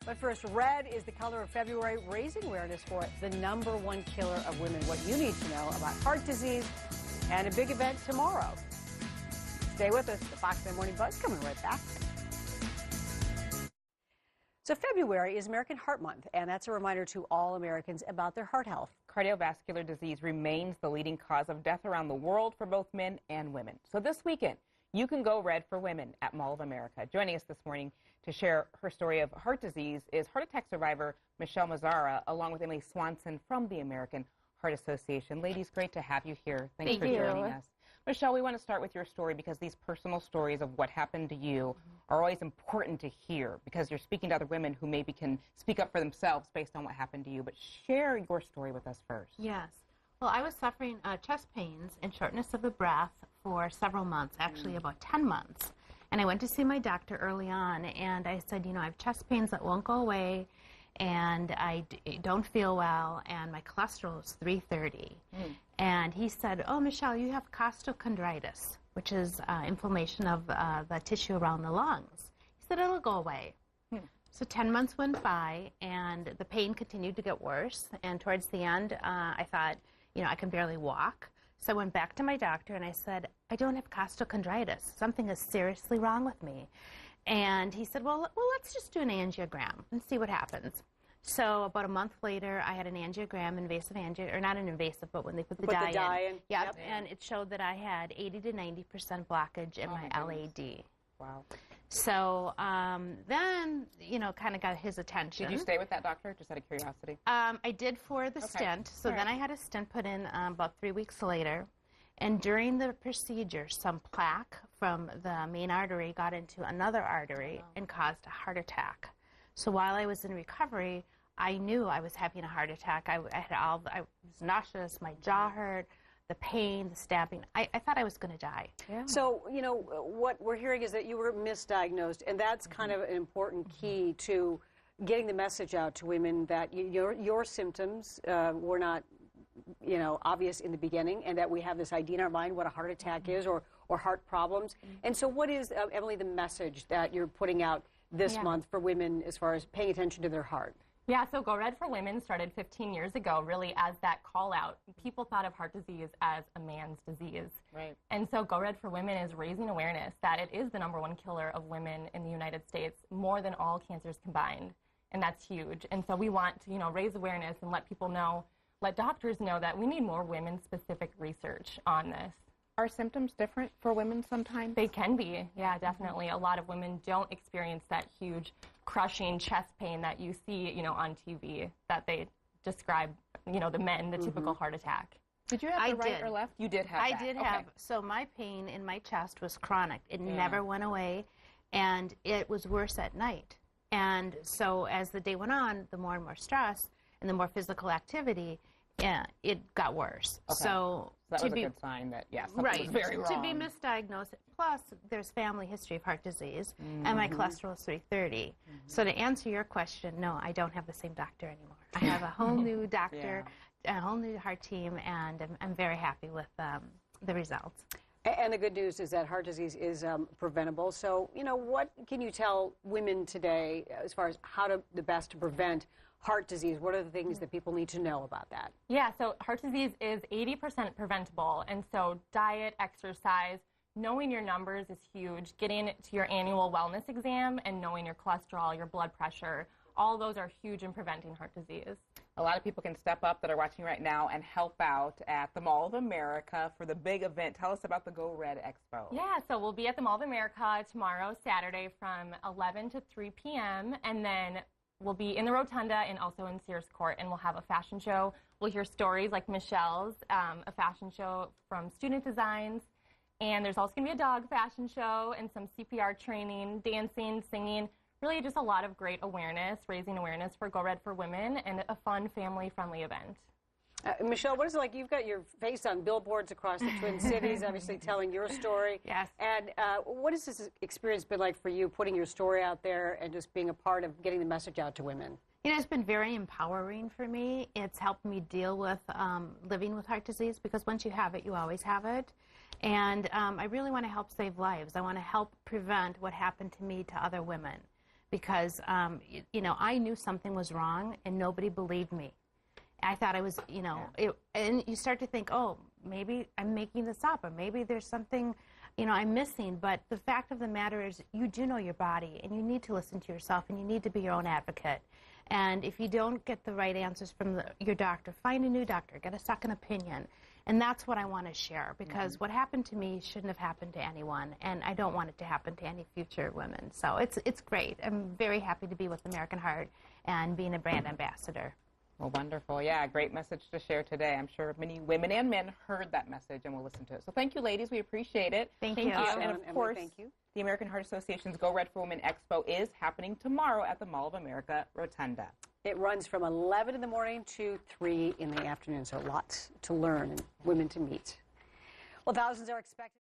But first, red is the color of February, raising awareness for the #1 killer of women. What you need to know about heart disease and a big event tomorrow. Stay with us. The Fox 9 Morning Buzz coming right back. So February is American Heart Month, and that's a reminder to all Americans about their heart health. Cardiovascular disease remains the leading cause of death around the world for both men and women. So this weekend, you can go red for women at Mall of America. Joining us this morning to share her story of heart disease is heart attack survivor Michelle Mazzara, along with Emily Swanson from the American Heart Association. Ladies, great to have you here. Thanks for joining us. Michelle, we want to start with your story because these personal stories of what happened to you are always important to hear because you're speaking to other women who maybe can speak up for themselves based on what happened to you. But share your story with us first. Yes. Well, I was suffering chest pains and shortness of the breath for several months, actually about 10 months. And I went to see my doctor early on, and I said, you know, I have chest pains that won't go away, and I don't feel well, and my cholesterol is 330. And he said, oh, Michelle, you have costochondritis, which is inflammation of the tissue around the lungs. He said, it'll go away. So 10 months went by, and the pain continued to get worse. And towards the end, I thought, you know, I can barely walk. So I went back to my doctor, and I said, I don't have costochondritis. Something is seriously wrong with me. And he said, well, let's just do an angiogram and see what happens. So about a month later, I had an angiogram, invasive angio, or not an invasive, but when they put the dye in. Yep. And it showed that I had 80 to 90% blockage in my LAD. Wow. So then, you know, kind of got his attention. Did you stay with that doctor, just out of curiosity? I did for the stint. So then I had a stent put in about 3 weeks later. And during the procedure, some plaque from the main artery got into another artery and caused a heart attack. So while I was in recovery, I knew I was having a heart attack. I was nauseous, my jaw hurt, the pain, the stabbing. I thought I was going to die. Yeah. So, you know, what we're hearing is that you were misdiagnosed, and that's kind of an important key to getting the message out to women that your symptoms were not, you know, obvious in the beginning, and that we have this idea in our mind what a heart attack is or heart problems. And so what is, Emily, the message that you're putting out this month for women as far as paying attention to their heart? Yeah, so Go Red for Women started 15 years ago, really as that call out. People thought of heart disease as a man's disease. Right. And so Go Red for Women is raising awareness that it is the #1 killer of women in the United States, more than all cancers combined. And that's huge. And so we want to, you know, raise awareness and let people know, let doctors know that we need more women-specific research on this. Are symptoms different for women sometimes? They can be, yeah, definitely. A lot of women don't experience that huge crushing chest pain that you see, you know, on TV, that they describe, you know, the men, the typical heart attack. Did you have the right or left? You did have that. I did have. So my pain in my chest was chronic. It never went away, and it was worse at night. And so as the day went on, the more and more stress and the more physical activity, it got worse. So that was a good sign that, something was very wrong. To be misdiagnosed, plus there's family history of heart disease, and my cholesterol is 330. So to answer your question, no, I don't have the same doctor anymore. I have a whole new doctor, a whole new heart team, and I'm very happy with the results. And the good news is that heart disease is preventable. So, you know, what can you tell women today as far as the best to prevent heart disease? What are the things that people need to know about that? Yeah, so heart disease is 80% preventable. And so diet, exercise, knowing your numbers is huge. Getting to your annual wellness exam and knowing your cholesterol, your blood pressure, all those are huge in preventing heart disease. A lot of people can step up that are watching right now and help out at the Mall of America for the big event. Tell us about the Go Red Expo. Yeah, so we'll be at the Mall of America tomorrow, Saturday, from 11 to 3 p.m. And then we'll be in the Rotunda and also in Sears Court, and we'll have a fashion show. We'll hear stories like Michelle's, a fashion show from student designs. And there's also going to be a dog fashion show and some CPR training, dancing, singing. Really just a lot of great awareness, raising awareness for Go Red for Women, and a fun, family-friendly event. Michelle, what is it like? You've got your face on billboards across the Twin Cities, obviously telling your story. Yes. And what has this experience been like for you, putting your story out there and just being a part of getting the message out to women? You know, it's been very empowering for me. It's helped me deal with living with heart disease, because once you have it, you always have it. And I really want to help save lives. I want to help prevent what happened to me to other women, because, I knew something was wrong and nobody believed me. I thought I was, and you start to think, oh, maybe I'm making this up, or maybe there's something, I'm missing. But the fact of the matter is you do know your body, and you need to listen to yourself, and you need to be your own advocate. And if you don't get the right answers from your doctor, find a new doctor, get a second opinion. And that's what I want to share, because what happened to me shouldn't have happened to anyone, and I don't want it to happen to any future women. So it's great. I'm very happy to be with American Heart and being a brand ambassador. Well, wonderful. Yeah, great message to share today. I'm sure many women and men heard that message and will listen to it. So thank you, ladies. We appreciate it. Thank you. And of course, the American Heart Association's Go Red for Women Expo is happening tomorrow at the Mall of America Rotunda. It runs from 11 in the morning to 3 in the afternoon, so lots to learn and women to meet. Well, thousands are expected.